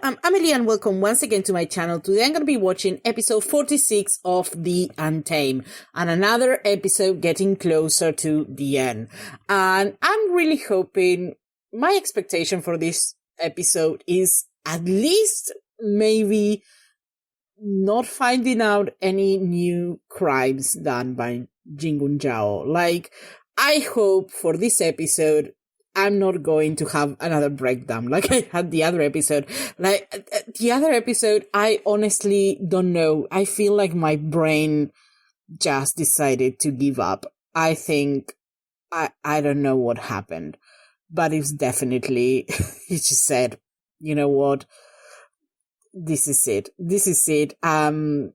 I'm Amelie and welcome once again to my channel. Today I'm going to be watching episode 46 of The Untamed and another episode getting closer to the end. And I'm really hoping my expectation for this episode is at least maybe not finding out any new crimes done by Jingun Zhao. Like, I hope for this episode I'm not going to have another breakdown like I had the other episode. Like, the other episode, I honestly don't know. I feel like my brain just decided to give up. I think, I don't know what happened. But it's definitely, he just said, you know what? This is it. This is it. I'm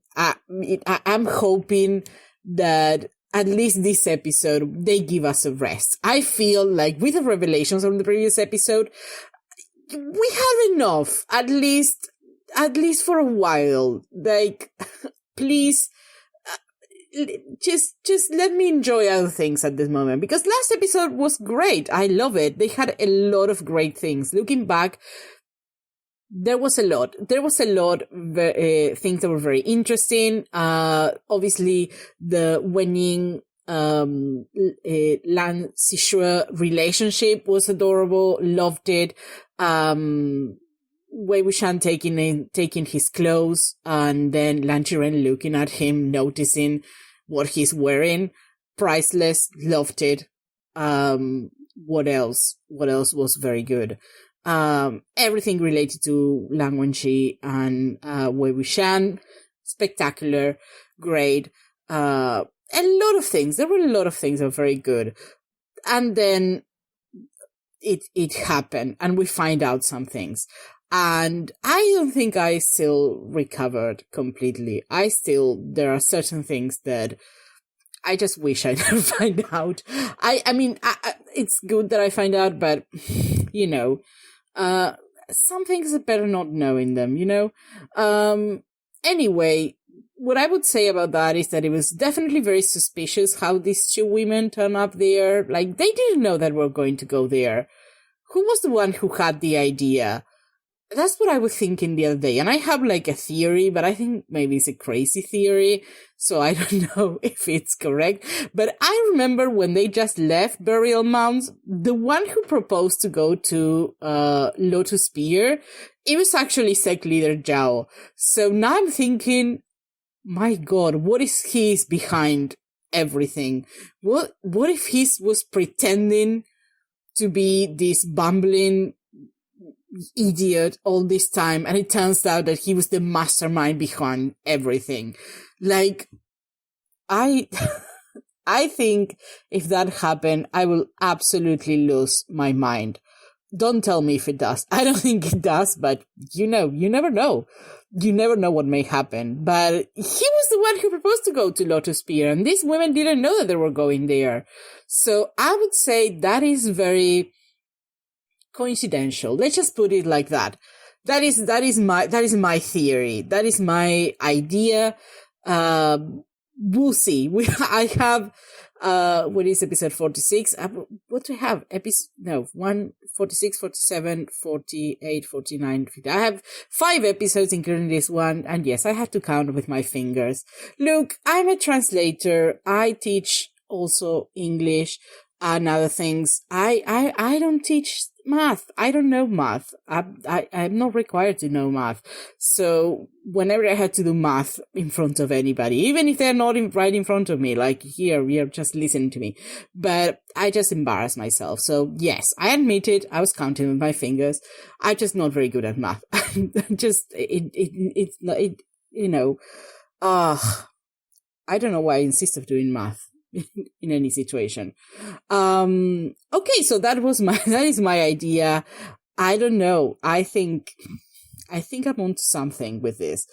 hoping that at least this episode, they give us a rest. I feel like with the revelations from the previous episode, we have enough, at least for a while. Like, please, just let me enjoy other things at this moment, because last episode was great. I love it. They had a lot of great things. Looking back, there was a lot things that were very interesting. Obviously the Wenying, Lan Zixue relationship was adorable. Loved it. Wei Wuxian taking his clothes and then Lan Qiren looking at him, noticing what he's wearing. Priceless. Loved it. What else was very good? Everything related to Lan Wenxi and Wei Wuxian, spectacular, great. A lot of things. There were a lot of things that were very good. And then it happened, and we find out some things. And I don't think I still recovered completely. There are certain things that I just wish I never find out. I mean, it's good that I find out, but, you know, some things are better not knowing them, you know? Anyway, what I would say about that is that it was definitely very suspicious how these two women turn up there. Like, they didn't know that we're going to go there. Who was the one who had the idea? That's what I was thinking the other day. And I have like a theory, but I think maybe it's a crazy theory. So I don't know if it's correct. But I remember when they just left Burial Mounds, the one who proposed to go to Lotus Pier, it was actually Sect Leader Zhao. So now I'm thinking, my God, what if he's behind everything? What if he was pretending to be this bumbling idiot all this time, and it turns out that he was the mastermind behind everything? Like, I think if that happened, I will absolutely lose my mind. Don't tell me if it does. I don't think it does, but you never know. You never know what may happen. But he was the one who proposed to go to Lotus Pier, and these women didn't know that they were going there. So I would say that is very coincidental. Let's just put it like that. That is my theory. That is my idea. We'll see. I have, what is episode 46? What do I have? 46, 47, 48, 49, 50. I have 5 episodes, including this one. And yes, I have to count with my fingers. Look, I'm a translator. I teach also English and other things. I don't teach math. I don't know math. I'm not required to know math. So whenever I had to do math in front of anybody, even if they're not right in front of me, like here, just listening to me, but I just embarrass myself. So yes, I admit it. I was counting with my fingers. I'm just not very good at math. It's not, you know, I don't know why I insist of doing math in any situation. Okay, so that is my idea. I don't know. I think I'm onto something with this.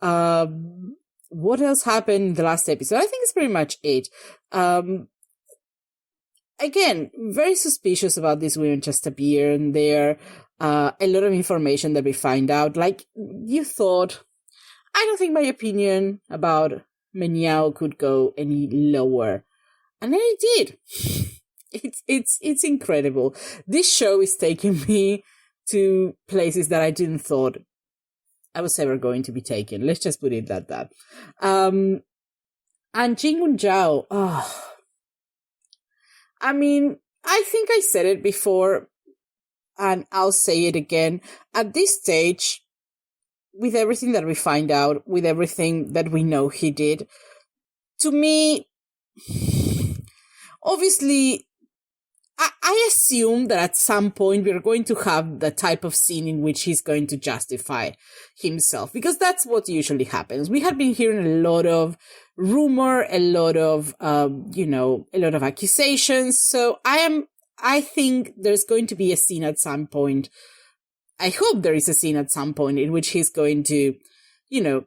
What else happened in the last episode? I think it's pretty much it. Again, very suspicious about these women just appearing there. A lot of information that we find out. Like, you thought, I don't think my opinion about Menyao could go any lower. And then it did. It's incredible. This show is taking me to places that I didn't thought I was ever going to be taken. Let's just put it like that. And Jingun Zhao, I mean, I think I said it before, and I'll say it again. At this stage, with everything that we find out, with everything that we know he did, to me, obviously, I assume that at some point we're going to have the type of scene in which he's going to justify himself, because that's what usually happens. We have been hearing a lot of rumor, a lot of, a lot of accusations. So I think there's going to be a scene at some point. I hope there is a scene at some point in which he's going to,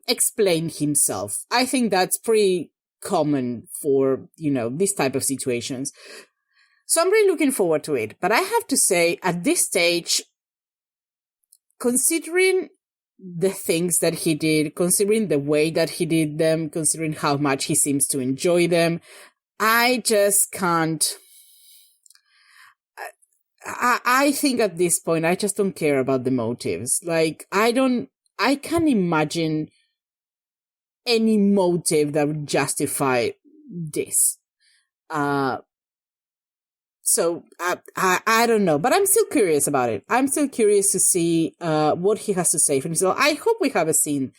explain himself. I think that's pretty common for, this type of situations. So I'm really looking forward to it. But I have to say, at this stage, considering the things that he did, considering the way that he did them, considering how much he seems to enjoy them, I just can't. I think at this point, I just don't care about the motives. Like, I can't imagine any motive that would justify this. So I don't know, but I'm still curious about it. I'm still curious to see what he has to say for himself. I hope we have a scene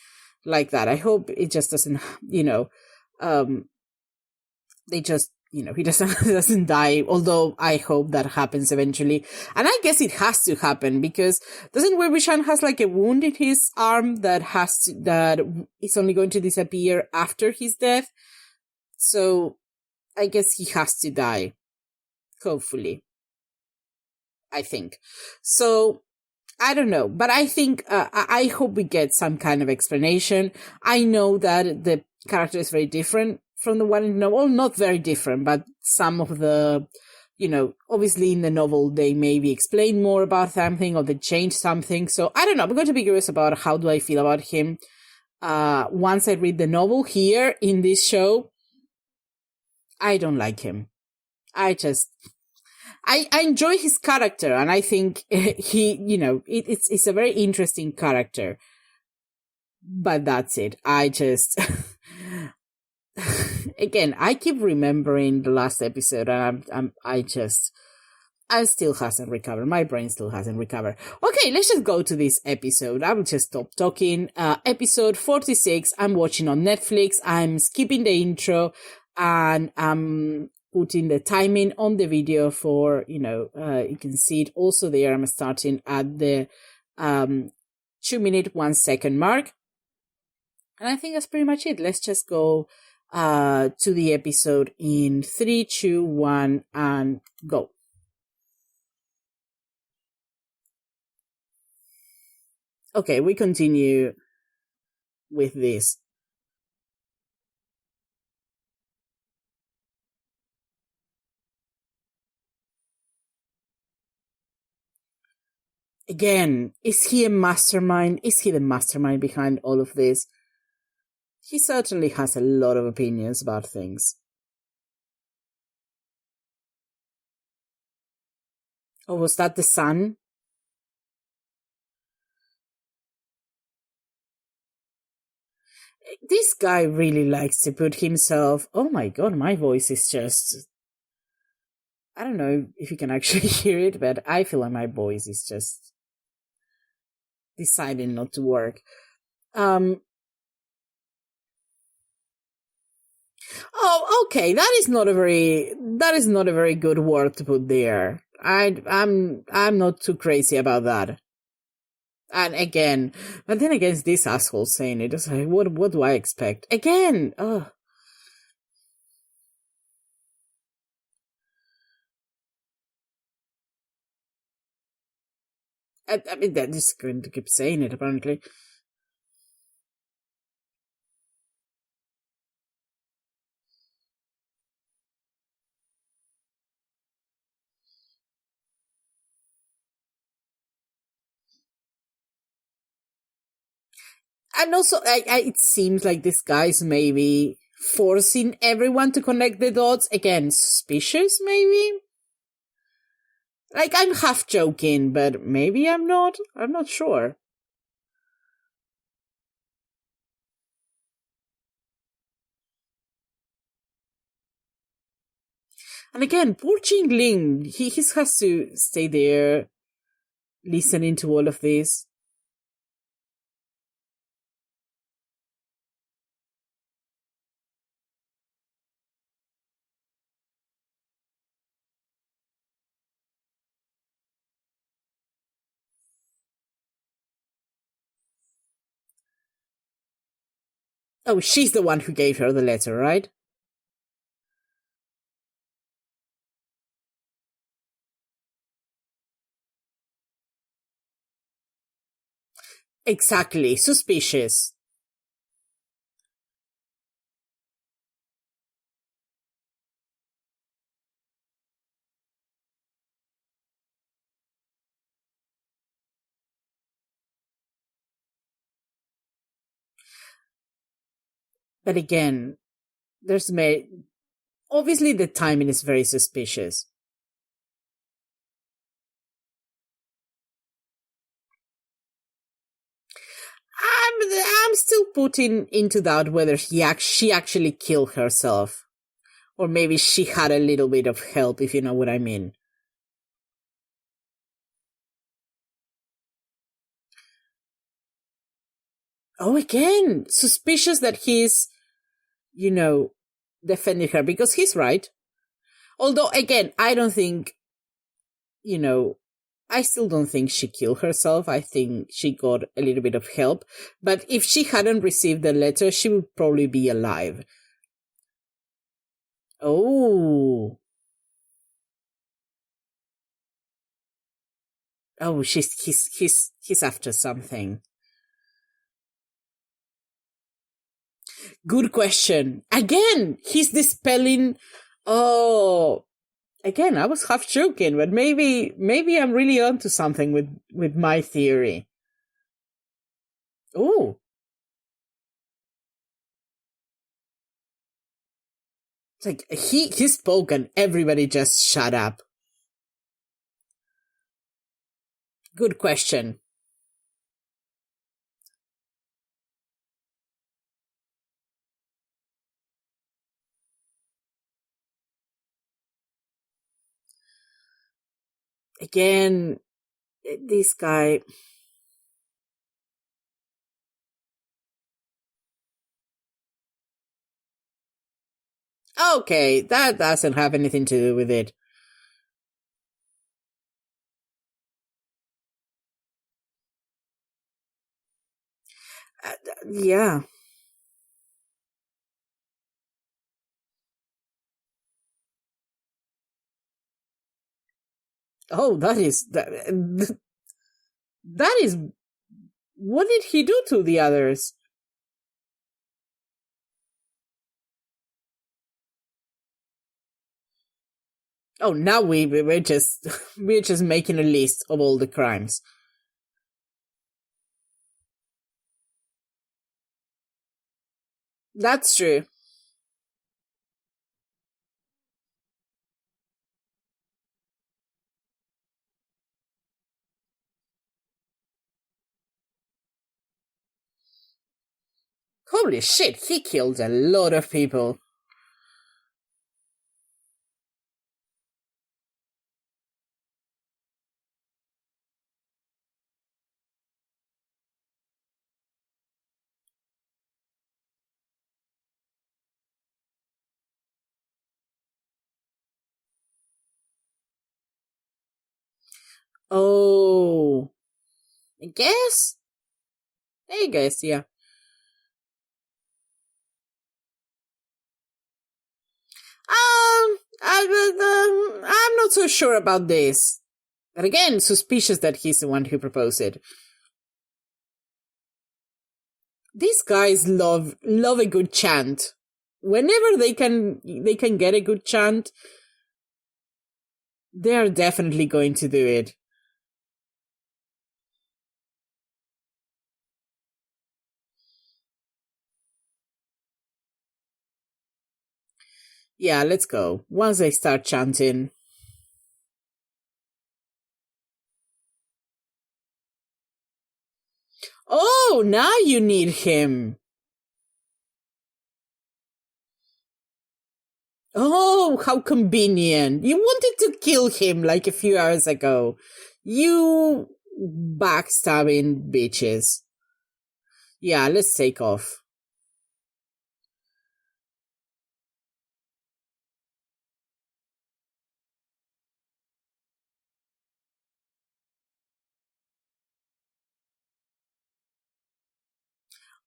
like that. I hope it just doesn't, they just, he doesn't die. Although I hope that happens eventually, and I guess it has to happen because doesn't Wei Wuxian has like a wound in his arm that is only going to disappear after his death. So I guess he has to die. Hopefully. I think. So, I don't know. But I think, I hope we get some kind of explanation. I know that the character is very different from the one in the novel. Not very different, but some of the, obviously in the novel, they maybe explain more about something or they change something. So, I don't know. I'm going to be curious about how do I feel about him. Once I read the novel here in this show, I don't like him. I enjoy his character, and I think it's a very interesting character. But that's it. I just, again, I keep remembering the last episode, and I still hasn't recovered. My brain still hasn't recovered. Okay, let's just go to this episode. I will just stop talking. Episode 46, I'm watching on Netflix. I'm skipping the intro, and I'm putting the timing on the video for, you can see it also there. I'm starting at the 2-minute, 1 second mark. And I think that's pretty much it. Let's just go to the episode in 3, 2, 1, and go. Okay, we continue with this. Again, is he a mastermind? Is he the mastermind behind all of this? He certainly has a lot of opinions about things. Oh, was that the sun? This guy really likes to put himself... Oh my god, my voice is just... I don't know if you can actually hear it, but I feel like my voice is just deciding not to work. Oh, okay. That is not a very good word to put there. I'm not too crazy about that. And again, but then again, it's this asshole saying it. It's like, what do I expect? Again, oh. I mean, they're just going to keep saying it, apparently. And also, it seems like this guy's maybe forcing everyone to connect the dots. Again, suspicious, maybe? Like, I'm half joking, but maybe I'm not. I'm not sure. And again, poor Jingling, he has to stay there listening to all of this. Oh, she's the one who gave her the letter, right? Exactly. Suspicious. But again, obviously the timing is very suspicious. I'm still putting into doubt whether she actually killed herself. Or maybe she had a little bit of help, if you know what I mean. Oh, again, suspicious that he's, defending her, because he's right. Although, again, I don't think, I still don't think she killed herself. I think she got a little bit of help. But if she hadn't received the letter, she would probably be alive. Oh. Oh, he's after something. Good question. Again, he's dispelling. Oh, again, I was half joking, but maybe I'm really onto something with my theory. Oh, it's like he spoke and everybody just shut up. Good question. Again, this guy. Okay, that doesn't have anything to do with it. Yeah. Oh, that is that. That is. What did he do to the others? Oh, now we're just we're just making a list of all the crimes. That's true. Holy shit, he killed a lot of people. Oh, I guess. I guess, yeah. I'm not so sure about this. But again, suspicious that he's the one who proposed it. These guys love a good chant. Whenever they can get a good chant, they're definitely going to do it. Yeah, let's go. Once they start chanting. Oh, now you need him. Oh, how convenient. You wanted to kill him like a few hours ago. You backstabbing bitches. Yeah, let's take off.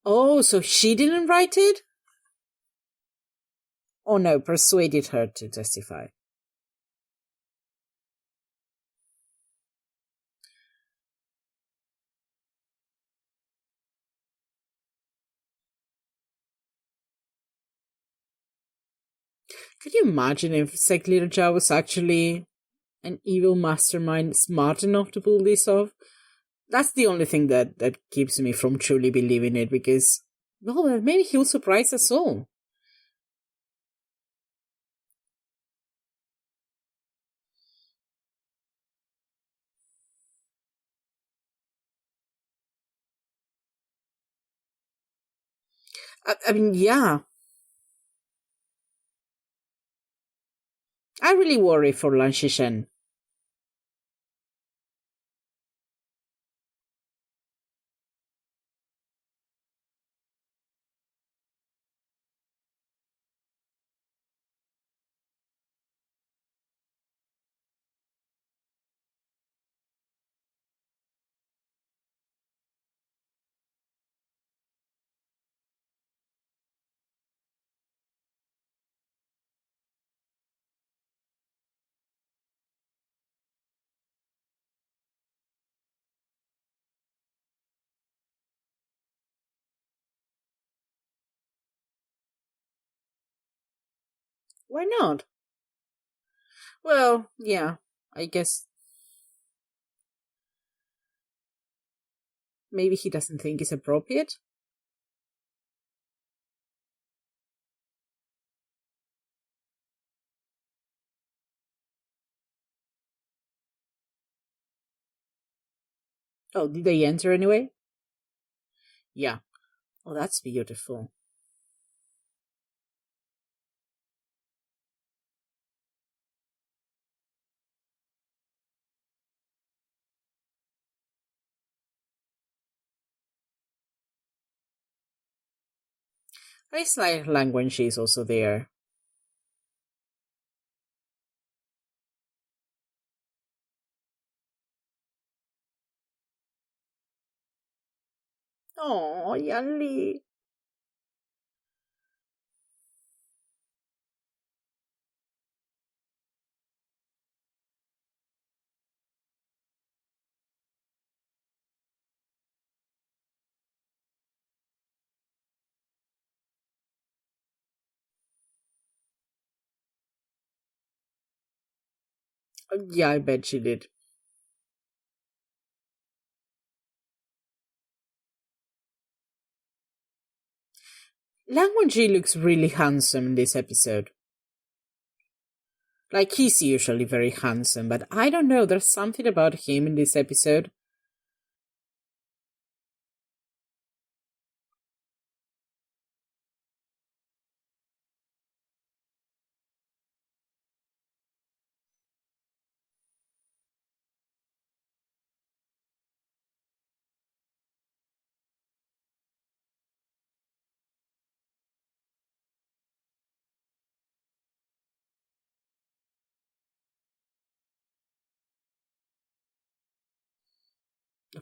Oh, so she didn't write it? Oh no, persuaded her to testify. Could you imagine if Seklirja was actually an evil mastermind smart enough to pull this off? That's the only thing that keeps me from truly believing it, because, well, maybe he'll surprise us all. I mean, yeah. I really worry for Lan Shishen. Why not? Well, yeah, I guess maybe he doesn't think it's appropriate. Oh, did they enter anyway? Yeah. Oh, that's beautiful. I like Lang when she's also there. Oh, Yanli. Yeah, I bet she did. Lang Wonji looks really handsome in this episode. Like, he's usually very handsome, but I don't know, there's something about him in this episode.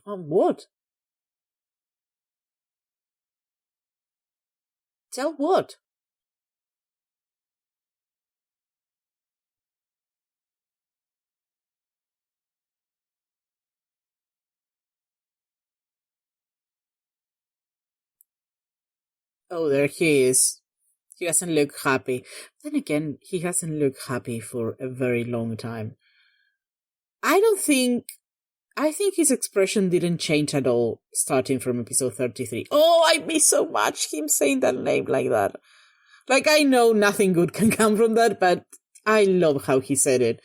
Oh, what? Tell what? Oh, there he is. He doesn't look happy. Then again, he hasn't looked happy for a very long time. I don't think. I think his expression didn't change at all starting from episode 33. Oh, I miss so much him saying that name like that. Like, I know nothing good can come from that, but I love how he said it.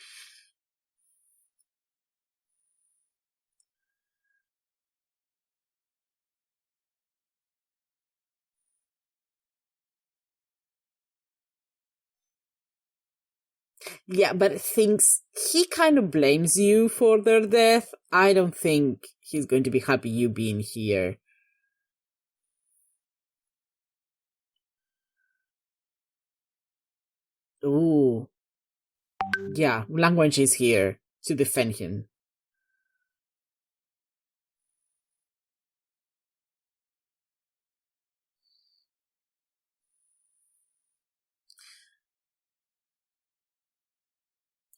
Yeah, but thinks he kind of blames you for their death. I don't think he's going to be happy you being here. Ooh. Yeah, language is here to defend him.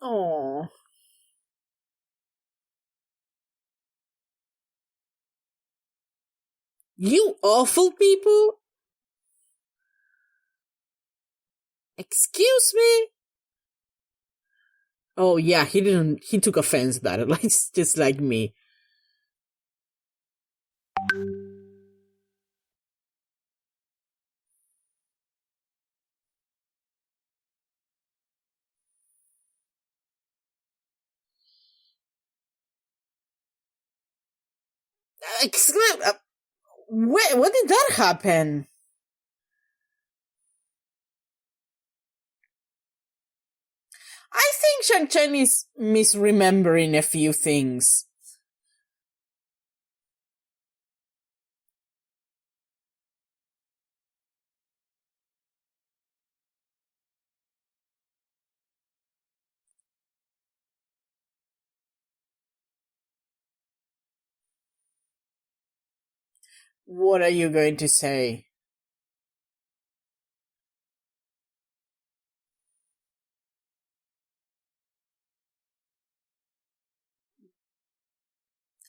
Oh, you awful people! Excuse me? Oh yeah, he took offense at that, like, just like me. Excuse what did that happen? I think Shang Chen is misremembering a few things. What are you going to say?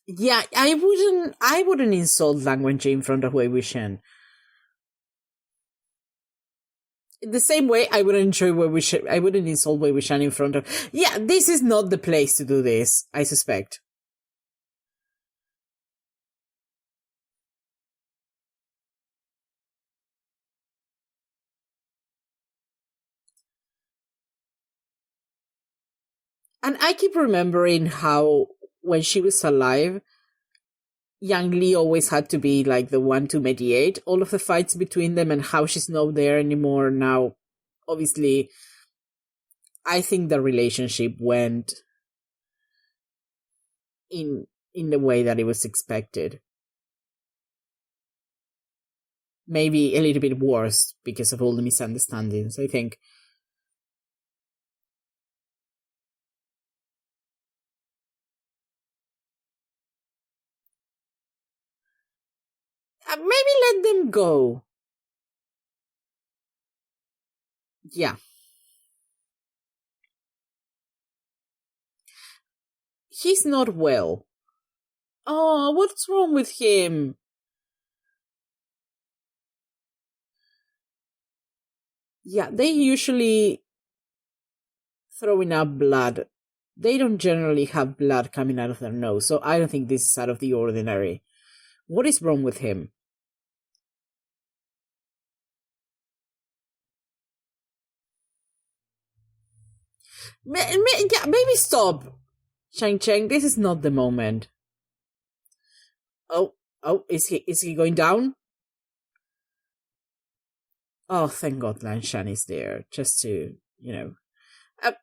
Yeah, I wouldn't insult Lang Wenzhou in front of Wei Wuxian. The same way I wouldn't enjoy I wouldn't insult Wei Wuxian in front of. Yeah, this is not the place to do this, I suspect. And I keep remembering how when she was alive, Yang Li always had to be like the one to mediate all of the fights between them, and how she's not there anymore now. Obviously, I think the relationship went in the way that it was expected. Maybe a little bit worse because of all the misunderstandings, I think. Maybe let them go. Yeah. He's not well. Oh, what's wrong with him? Yeah, they usually throwing up blood. They don't generally have blood coming out of their nose, so I don't think this is out of the ordinary. What is wrong with him? Yeah, maybe stop. Shang Cheng, this is not the moment. Oh, oh, is he going down? Oh, thank God Lan Shan is there, just to,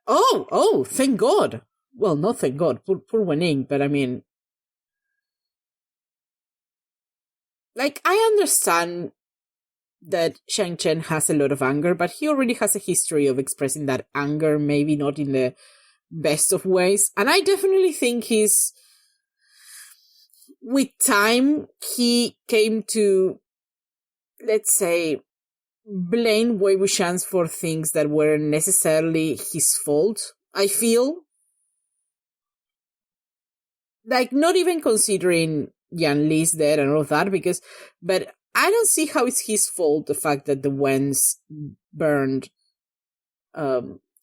oh, thank God. Well, not thank God, poor Wen Ning, but I mean, like, I understand that Shang Chen has a lot of anger, but he already has a history of expressing that anger, maybe not in the best of ways. And I definitely think with time, he came to, let's say, blame Wei Wuxian for things that weren't necessarily his fault, I feel. Like, not even considering Yan Li's dead and all of that, but I don't see how it's his fault, the fact that the Wens burned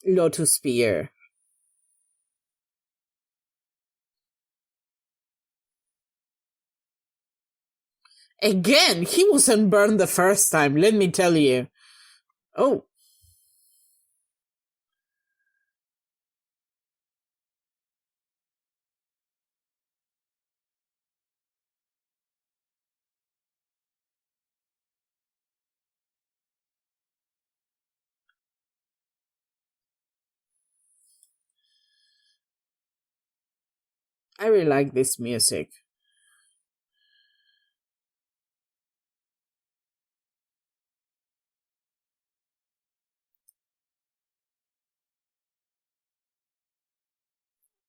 Lotus Spear. Again, he wasn't burned the first time, let me tell you. Oh. I really like this music.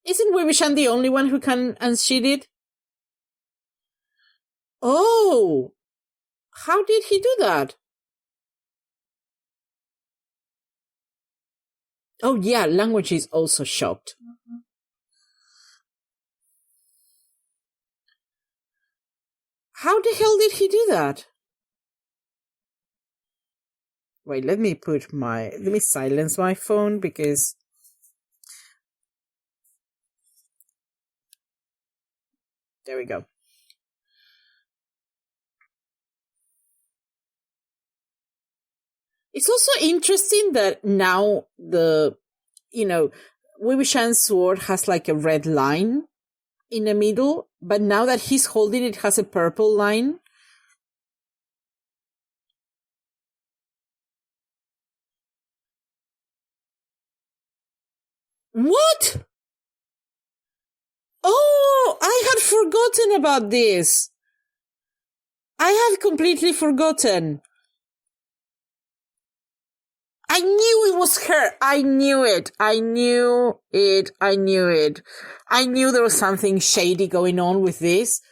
Isn't Wei-Wuxian the only one who can unsheath it? Oh! How did he do that? Oh yeah, language is also shocked. How the hell did he do that? Wait, let me silence my phone because there we go. It's also interesting that now Wei-Wuxian's sword has like a red line in the middle, but now that he's holding it, has a purple line. What? Oh, I had forgotten about this. I had completely forgotten. I knew it was her. I knew it. I knew there was something shady going on with this.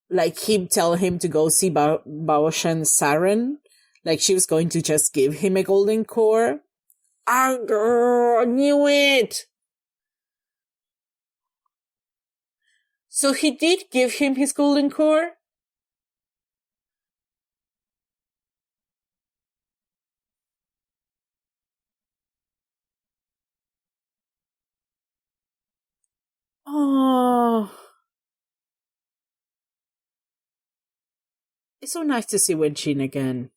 Like him telling him to go see Baoshan Saren. Like she was going to just give him a golden core. I knew it. So he did give him his golden core? Oh. It's so nice to see Wen-Chin again.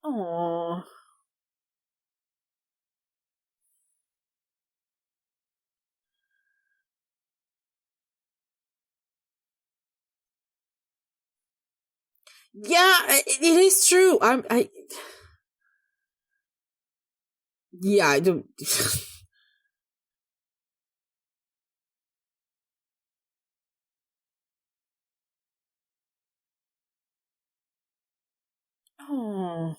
Oh. Yeah, it is true. Yeah, I don't. Oh.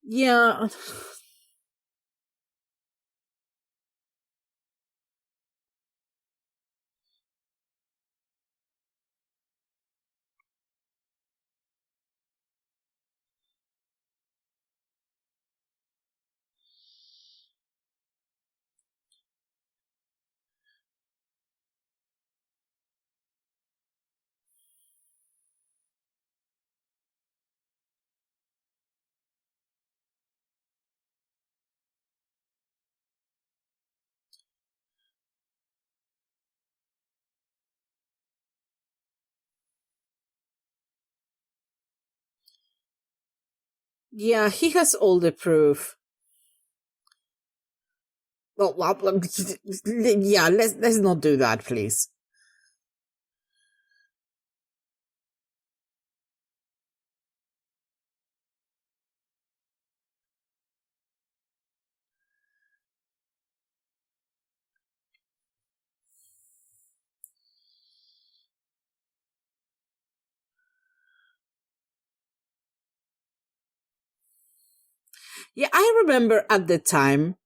Yeah. Yeah, he has all the proof. Well, yeah, let's not do that, please. Yeah, I remember at the time,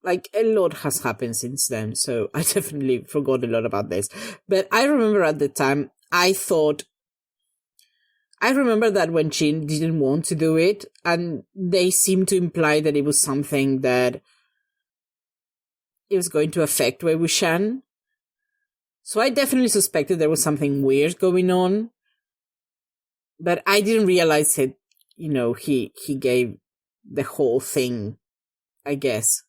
like a lot has happened since then, so I definitely forgot a lot about this. But I remember at the time, I remember that when Chin didn't want to do it, and they seemed to imply that it was something that it was going to affect Wei Wuxian. So I definitely suspected there was something weird going on. But I didn't realize it, he gave the whole thing, I guess.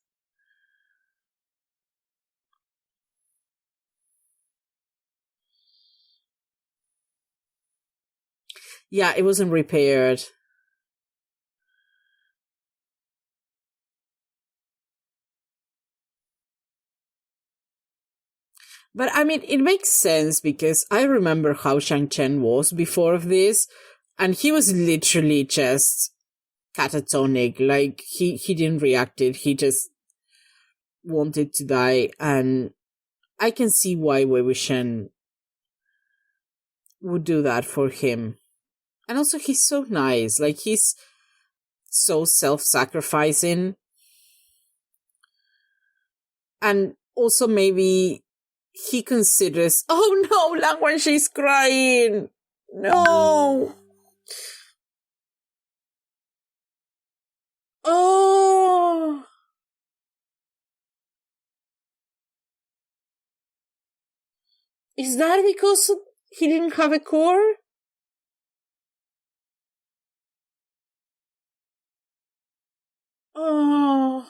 Yeah, it wasn't repaired. But I mean, it makes sense because I remember how Shang Chen was before of this, and he was literally just catatonic. Like he didn't react it. He just wanted to die, and I can see why Wei Wuxian would do that for him. And also, he's so nice. Like he's so self-sacrificing, and also maybe he considers. Oh no, Lang when she's crying. No. Oh. Is that because he didn't have a core? Oh.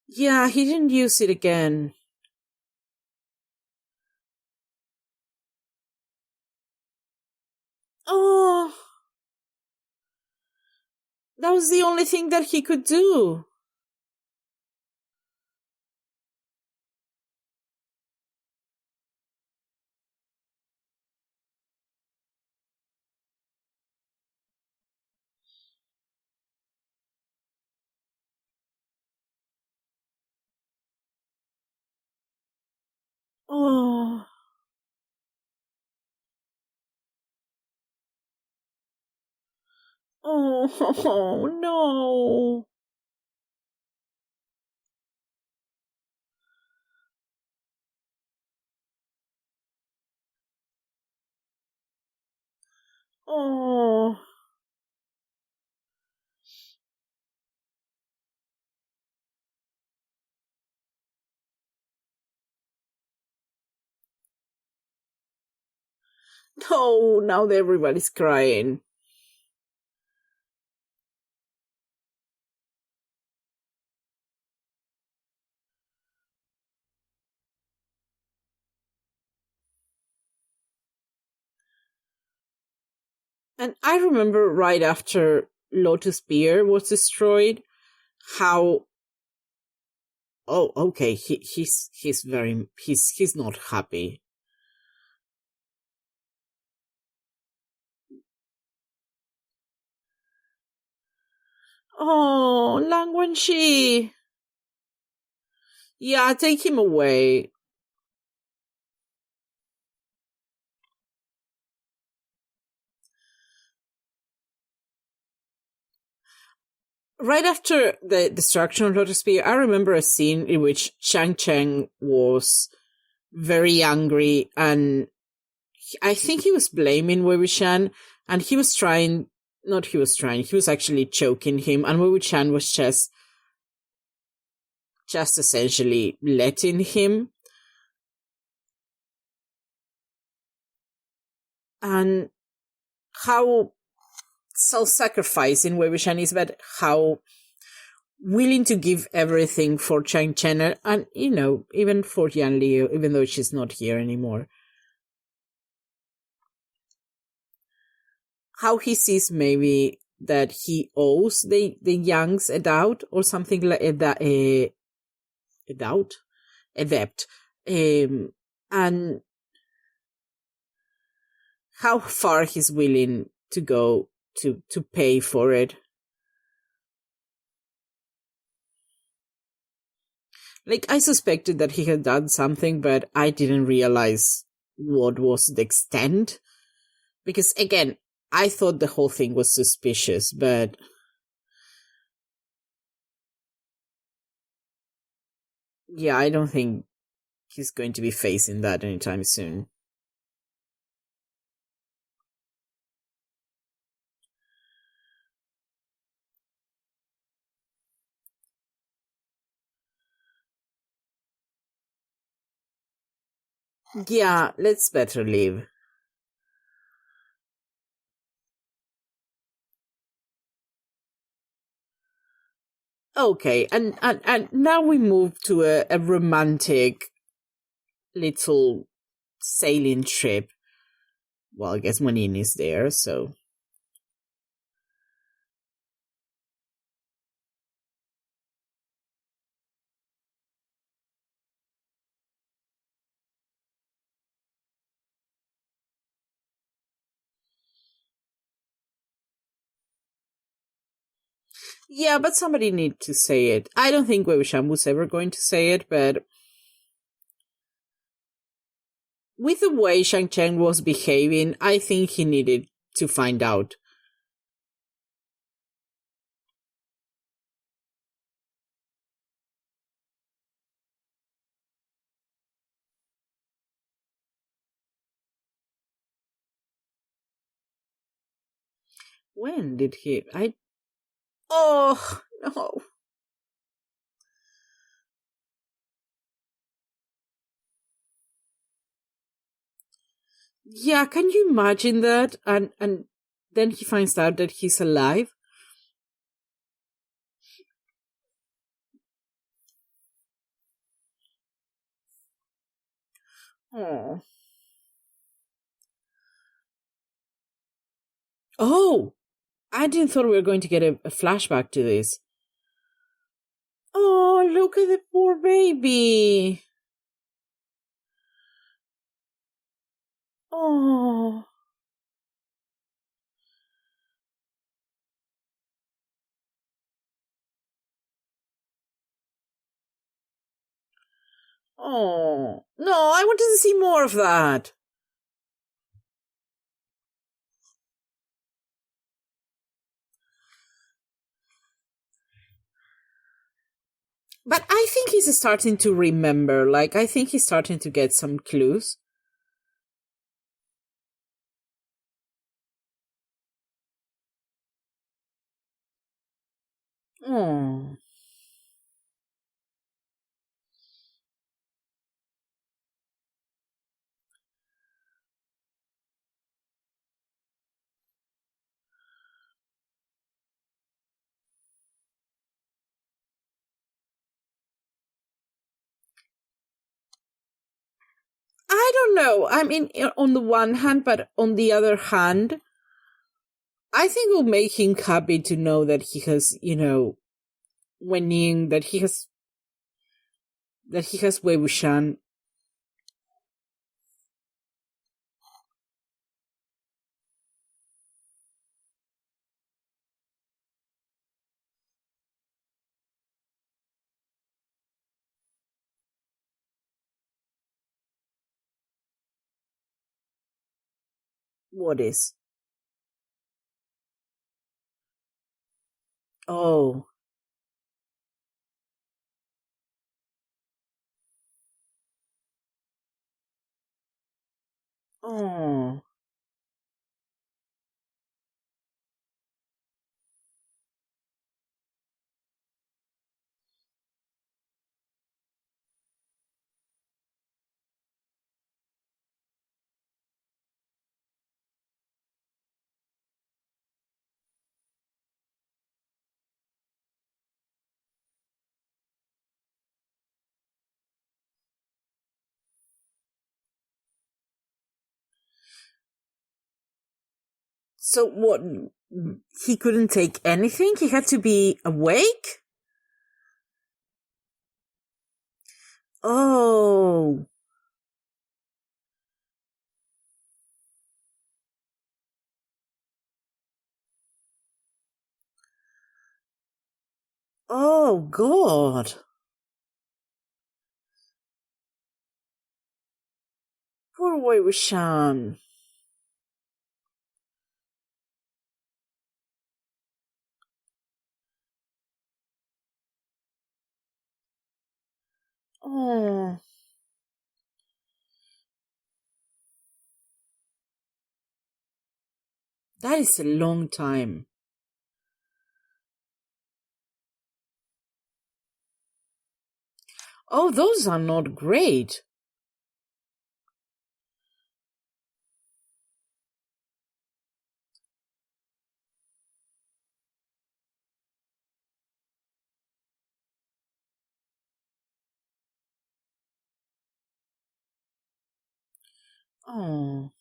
Yeah, he didn't use it again. Oh. That was the only thing that he could do. Oh. Oh, no. Oh. No, now everybody's crying. And I remember right after Lotus Beer was destroyed, how okay, he's very he's not happy. Oh, Lang Wenxi. Yeah, take him away. Right after the destruction of Lotus Spear, I remember a scene in which Shang Cheng was very angry, and I think he was blaming Wei Wuxian, and he was trying, not he was trying, he was actually choking him, and Wei Wuxian was just essentially letting him. And how self-sacrificing Wei Wuxian is, but how willing to give everything for Chang Chen, and even for Yan Liu, even though she's not here anymore. How he sees maybe that he owes the Yangs a doubt or something like a doubt, a debt, and how far he's willing to go to pay for it. Like, I suspected that he had done something, but I didn't realize what was the extent. Because, again, I thought the whole thing was suspicious, but yeah, I don't think he's going to be facing that anytime soon. Yeah, let's better leave. Okay, and now we move to a romantic little sailing trip. Well, I guess Manin is there, so. Yeah, but somebody need to say it. I don't think Wei Wuxian was ever going to say it, but with the way Shang Chen was behaving, I think he needed to find out. When did he? Oh, no. Yeah, can you imagine that? And then he finds out that he's alive. Oh. Oh, I didn't thought we were going to get a flashback to this. Oh, look at the poor baby. Oh. Oh. No, I wanted to see more of that. But I think he's starting to remember. Like, I think he's starting to get some clues. Oh. I don't know. I mean, on the one hand, but on the other hand, I think it will make him happy to know that he has, winning, that he has Wei Wuxian. What is? Oh. Oh. So what? He couldn't take anything? He had to be awake? Oh. Oh, God. Poor Wei Wuxian. Oh. That is a long time. Oh, those are not great. Oh.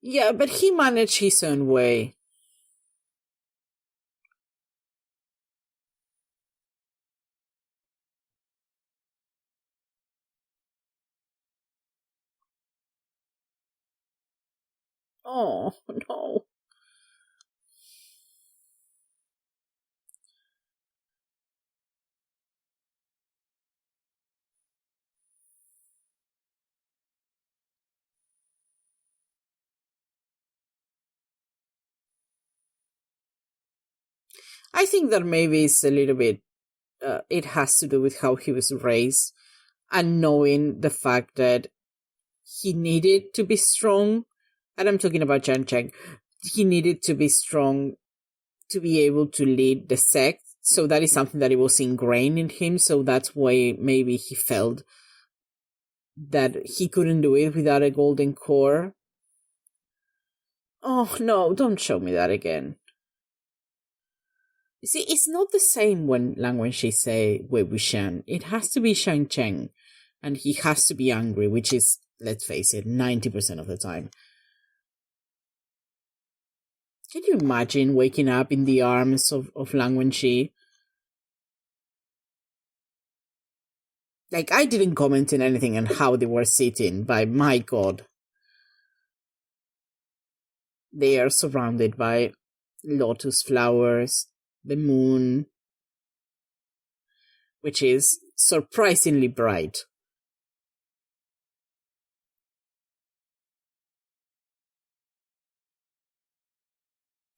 Yeah, but he managed his own way. Oh, no. I think that maybe it's a little bit, it has to do with how he was raised and knowing the fact that he needed to be strong. And I'm talking about Jan Cheng. He needed to be strong to be able to lead the sect. So that is something that it was ingrained in him. So that's why maybe he felt that he couldn't do it without a golden core. Oh no, don't show me that again. You see, it's not the same when Lang Wenxi say Wei Wuxian. It has to be Shang Cheng. And he has to be angry, which is, let's face it, 90% of the time. Can you imagine waking up in the arms of Lang Wenxi? Like, I didn't comment on anything on how they were sitting, but my god. They are surrounded by lotus flowers, the moon, which is surprisingly bright.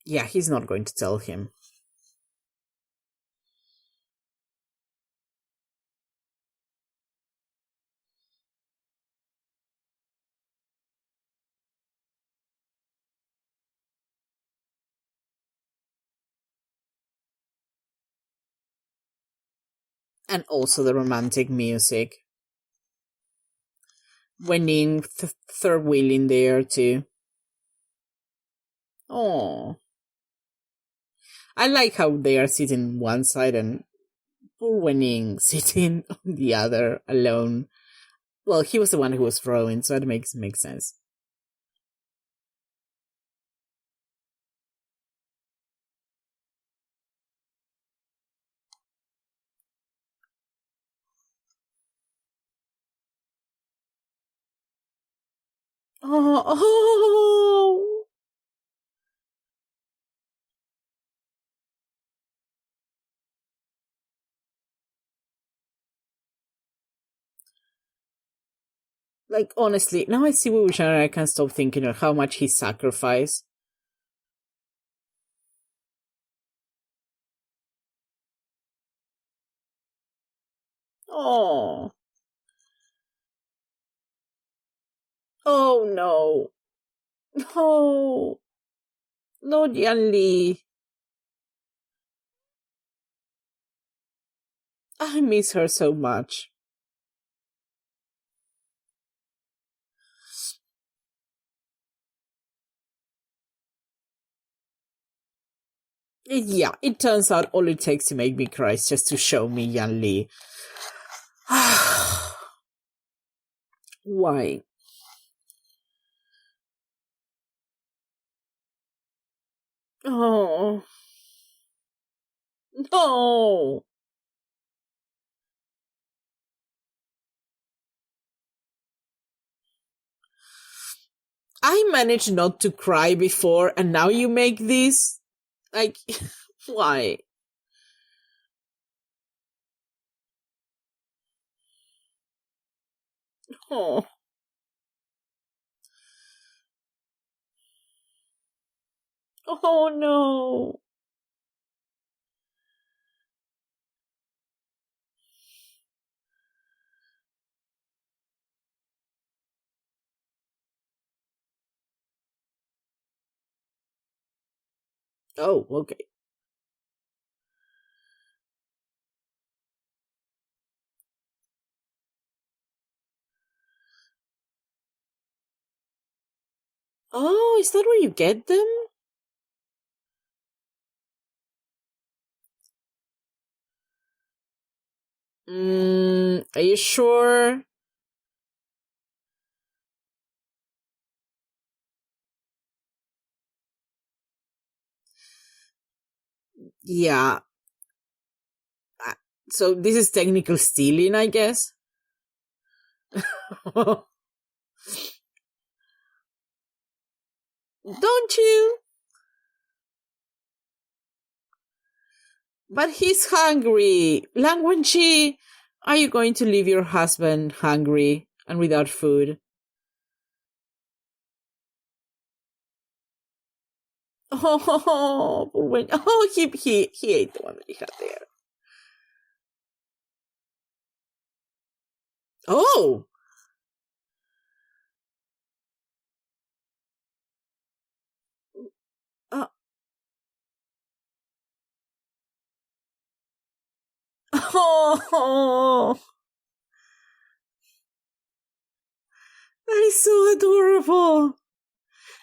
Yeah, he's not going to tell him. And also the romantic music. Winning third wheel in there too. Oh, I like how they are sitting one side and poor Winning sitting on the other alone. Well, he was the one who was throwing, so it makes sense. Oh. Like, honestly, now I see Wu Shan and I can't stop thinking of how much he sacrificed. Oh. Oh no. No. No, Yan Li. I miss her so much. Yeah, it turns out all it takes to make me cry is just to show me Yan Li. Why? Oh. No. I managed not to cry before, and now you make this? Like, why? Oh. Oh no. Oh, okay. Oh, is that where you get them? Are you sure? Yeah. So this is technical stealing, I guess. Don't you? But he's hungry. Lang Wenqi, are you going to leave your husband hungry and without food? Oh, he ate the one that he had there. Oh, uh, oh, that is so adorable.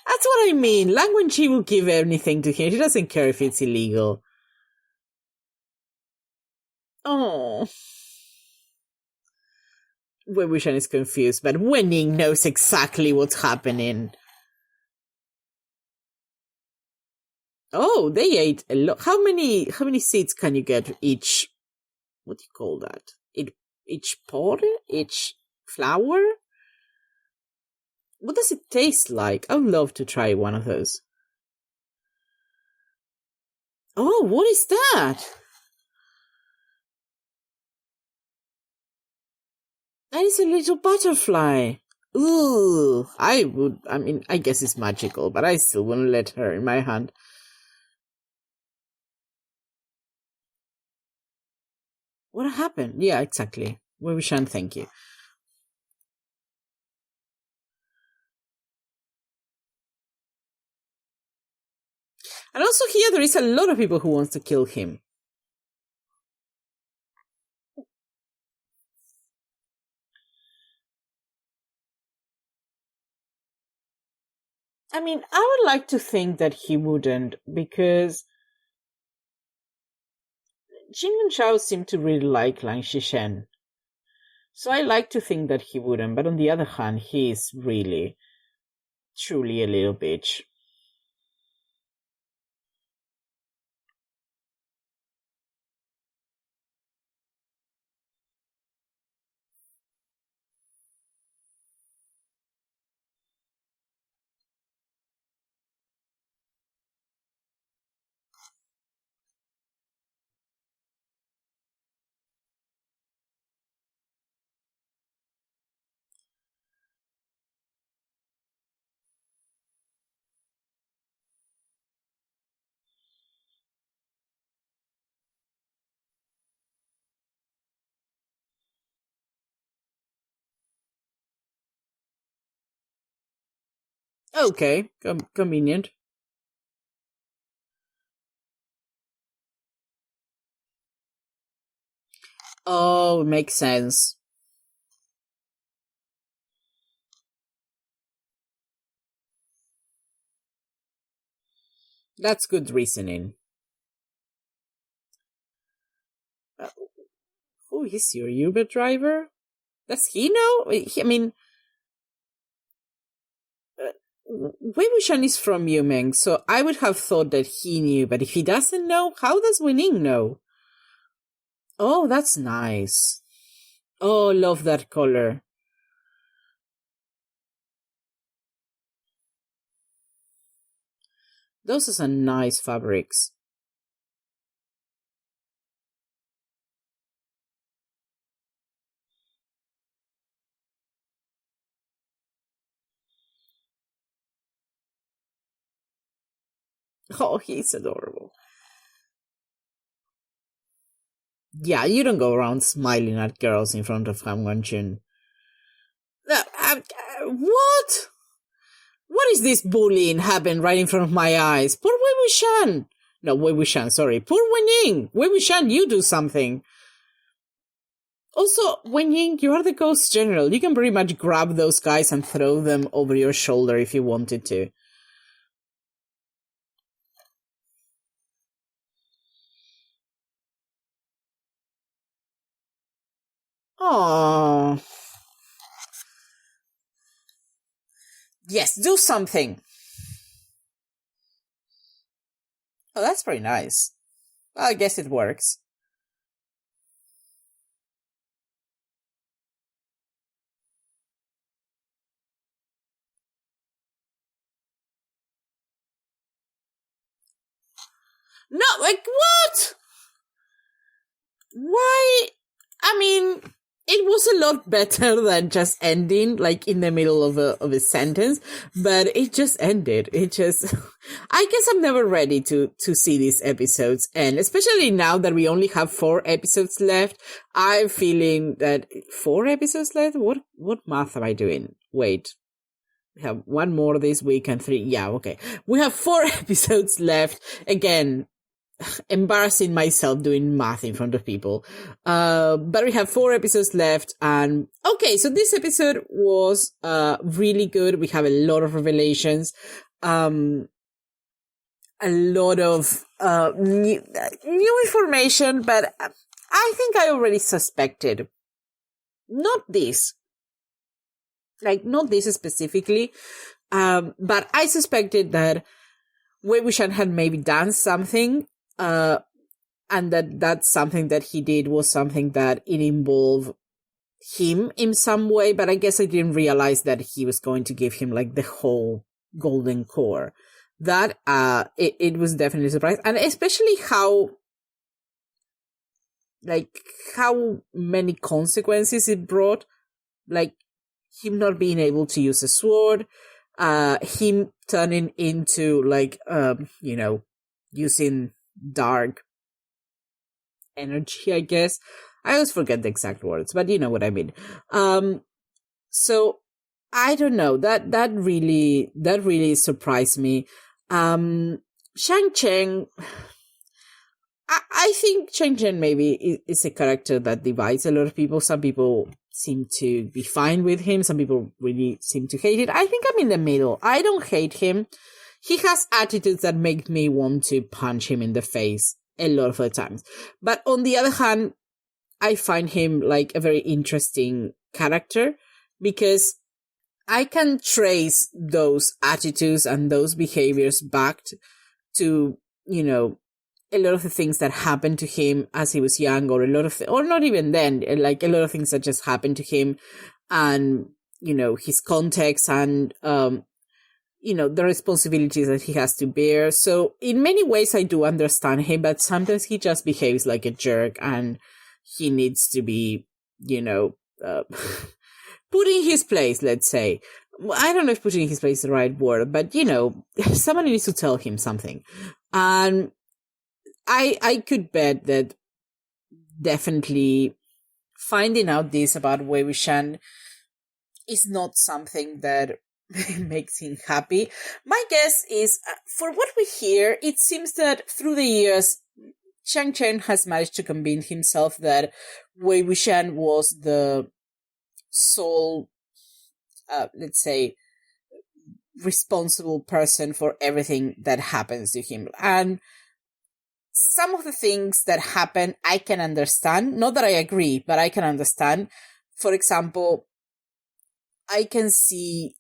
That's what I mean. Lang Wenqi will give anything to him. He doesn't care if it's illegal. Oh. Wei Wuxian is confused, but Wenning knows exactly what's happening. Oh, they ate a lot. How many seeds can you get each? What do you call that? Each pod? Each flower? What does it taste like? I would love to try one of those. Oh, what is that? That is a little butterfly. Ooh, I guess it's magical, but I still wouldn't let her in my hand. What happened? Yeah, exactly. Wei Wuxian, thank you. And also here, there is a lot of people who wants to kill him. I mean, I would like to think that he wouldn't, because Jin and Shao seem to really like Lang Xishen. So I like to think that he wouldn't, but on the other hand, he is really, truly a little bitch. Okay, convenient. Oh, makes sense. That's good reasoning. Uh, who is your Uber driver? Does he know? I mean, Wei Wuxian is from Yumeng, so I would have thought that he knew, but if he doesn't know, how does Wening know? Oh, that's nice. Oh, love that color. Those are some nice fabrics. Oh, he's adorable. Yeah, you don't go around smiling at girls in front of Han Wenjun. What? What is this bullying happening right in front of my eyes? Poor Wei Wuxian. No, Wei Wuxian, sorry. Poor Wenying. Wei Wuxian, you do something. Also, Wenying, you are the ghost general. You can pretty much grab those guys and throw them over your shoulder if you wanted to. Oh. Yes, do something. Oh, that's pretty nice. Well, I guess it works. No, like, what? Why? I mean, it was a lot better than just ending like in the middle of a sentence, but it just ended. It just, I guess I'm never ready to see these episodes. And especially now that we only have 4 episodes left, I'm feeling that 4 episodes left? What math am I doing? Wait. We have 1 more this week and 3. Yeah, okay. We have 4 episodes left. Again, embarrassing myself doing math in front of people. But we have 4 episodes left. And okay, so this episode was really good. We have a lot of revelations. A lot of new information, but I think I already suspected. Not this specifically, but I suspected that Wei Wuxian had maybe done something, and that's something that he did was something that it involved him in some way, but I guess I didn't realize that he was going to give him like the whole golden core. That it was definitely a surprise, and especially how many consequences it brought, like him not being able to use a sword, him turning into using dark energy, I guess. I always forget the exact words, but you know what I mean. So I don't know, that really surprised me. Shang Cheng, I think Shang Cheng maybe is a character that divides a lot of people. Some people seem to be fine with him. Some people really seem to hate it. I think I'm in the middle. I don't hate him. He has attitudes that make me want to punch him in the face a lot of the times. But on the other hand, I find him like a very interesting character because I can trace those attitudes and those behaviors back to, a lot of the things that happened to him as he was young, or or not even then, like a lot of things that just happened to him, and, his context and, the responsibilities that he has to bear. So in many ways, I do understand him, but sometimes he just behaves like a jerk and he needs to be, put in his place, let's say. I don't know if putting in his place is the right word, but, someone needs to tell him something. And I could bet that definitely finding out this about Wei Wuxian is not something that makes him happy. My guess is, for what we hear, it seems that through the years, Shang Chen has managed to convince himself that Wei Wuxian was the sole, let's say, responsible person for everything that happens to him. And some of the things that happen, I can understand. Not that I agree, but I can understand. For example, I can see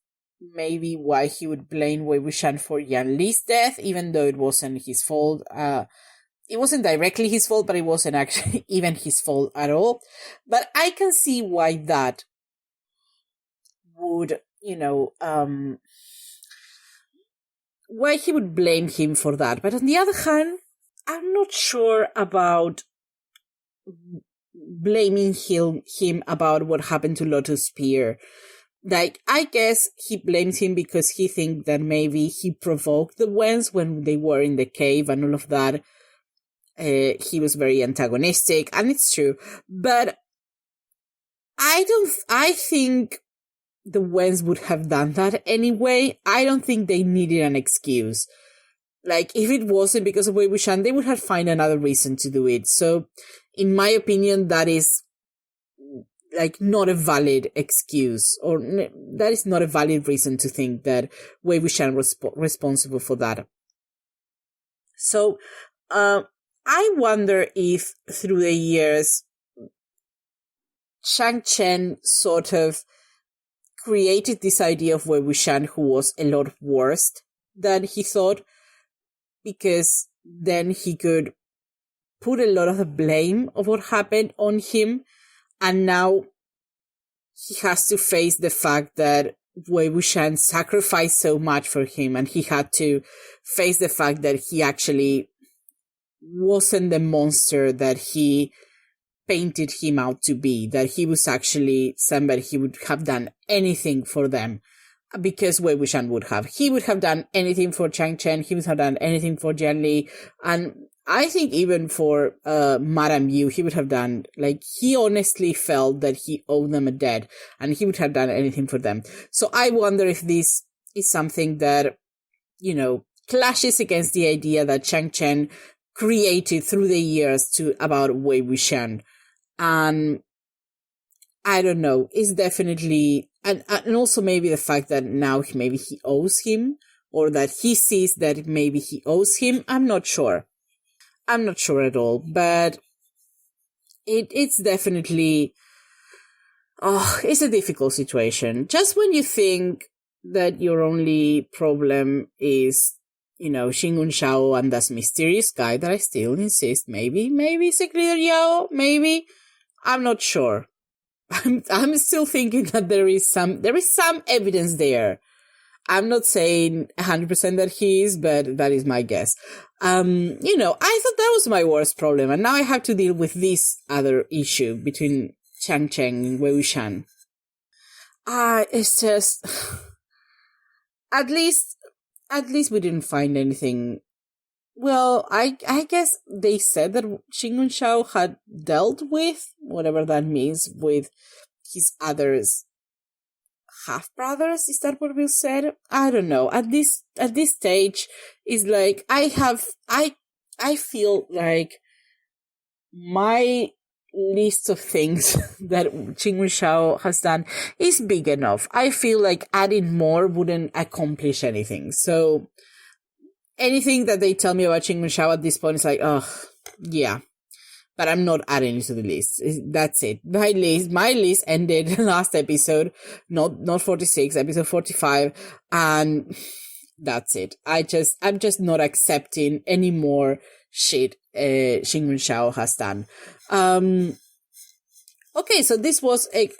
maybe why he would blame Wei Wuxian for Yan Li's death, even though it wasn't his fault. It wasn't directly his fault, but it wasn't actually even his fault at all. But I can see why that would, why he would blame him for that. But on the other hand, I'm not sure about blaming him about what happened to Lotus Spear. Like, I guess he blames him because he thinks that maybe he provoked the Wens when they were in the cave and all of that. He was very antagonistic, and it's true. But I think the Wens would have done that anyway. I don't think they needed an excuse. Like, if it wasn't because of Wei Wuxian, they would have found another reason to do it. So, in my opinion, that is, like, not a valid excuse, or that is not a valid reason to think that Wei Wuxian was responsible for that. So, I wonder if through the years, Shang Chen sort of created this idea of Wei Wuxian, who was a lot worse than he thought, because then he could put a lot of the blame of what happened on him, and now he has to face the fact that Wei Wuxian sacrificed so much for him, and he had to face the fact that he actually wasn't the monster that he painted him out to be, that he was actually somebody he would have done anything for them, because Wei Wuxian would have. He would have done anything for Chang Chen, he would have done anything for Jian Li, and I think even for Madame Yu, he would have done, like, he honestly felt that he owed them a debt, and he would have done anything for them. So I wonder if this is something that, you know, clashes against the idea that Chang Chen created through the years about Wei Wuxian. And I don't know, it's definitely, and also maybe the fact that now maybe he owes him, or that he sees that maybe he owes him. I'm not sure at all, but it's definitely, it's a difficult situation. Just when you think that your only problem is, you know, Xingun Shao and that mysterious guy that I still insist, maybe it's a Glider Yao, maybe, I'm not sure. I'm still thinking that there is some evidence there. I'm not saying 100% that he is, but that is my guess. You know, I thought that was my worst problem, and now I have to deal with this other issue between Chang Chen and Wei Wuxian. It's just, at least we didn't find anything. Well, I guess they said that Xingun Shao had dealt with, whatever that means, with his others half-brothers. Is that what we said? I don't know. At this stage, it's like I feel like my list of things that Xingun Shao has done is big enough. I feel like adding more wouldn't accomplish anything. So anything that they tell me about Xingun Shao at this point is like, oh, yeah. But I'm not adding it to the list. That's it. My list ended last episode, not 46, episode 45, and that's it. I'm just not accepting any more shit Xingun Shao has done. Okay, so this was a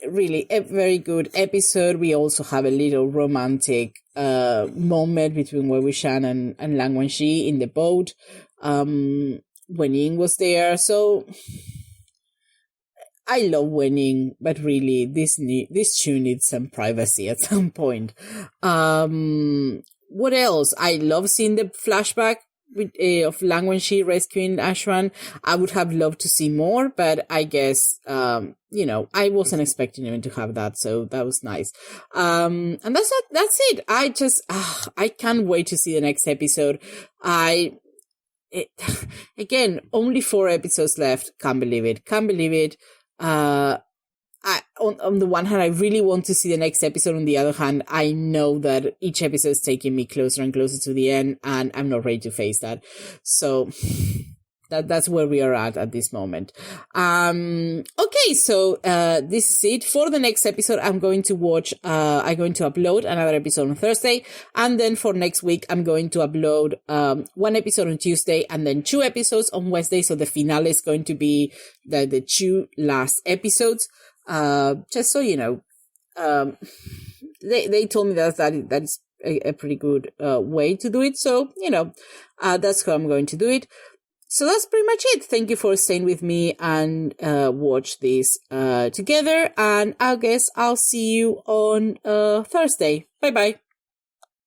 very good episode. We also have a little romantic moment between Wei Wuxian and Lang Wangxi in the boat. Wen Ying was there, so I love Wen Ying, but really this show needs some privacy at some point. What else? I love seeing the flashback of Lang Wangxi rescuing Ashwan. I would have loved to see more, but I guess you know, I wasn't expecting even to have that, so that was nice. And that's it. I can't wait to see the next episode. Again, only 4 episodes left. Can't believe it. On the one hand, I really want to see the next episode. On the other hand, I know that each episode is taking me closer and closer to the end, and I'm not ready to face that. So that's where we are at this moment. Okay, so this is it. For the next episode, I'm going to upload another episode on Thursday, and then for next week, I'm going to upload 1 episode on Tuesday, and then 2 episodes on Wednesday. So the finale is going to be the 2 last episodes. Just so you know, they told me that is a pretty good way to do it. So, you know, that's how I'm going to do it. So that's pretty much it. Thank you for staying with me and watch this together. And I guess I'll see you on Thursday. Bye-bye.